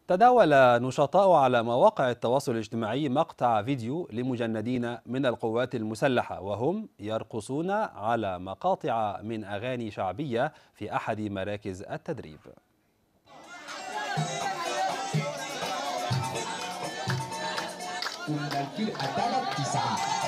تداول نشطاء على مواقع التواصل الاجتماعي مقطع فيديو لمجندين من القوات المسلحة وهم يرقصون على مقاطع من أغاني شعبية في أحد مراكز التدريب. Undang Adalah di sana.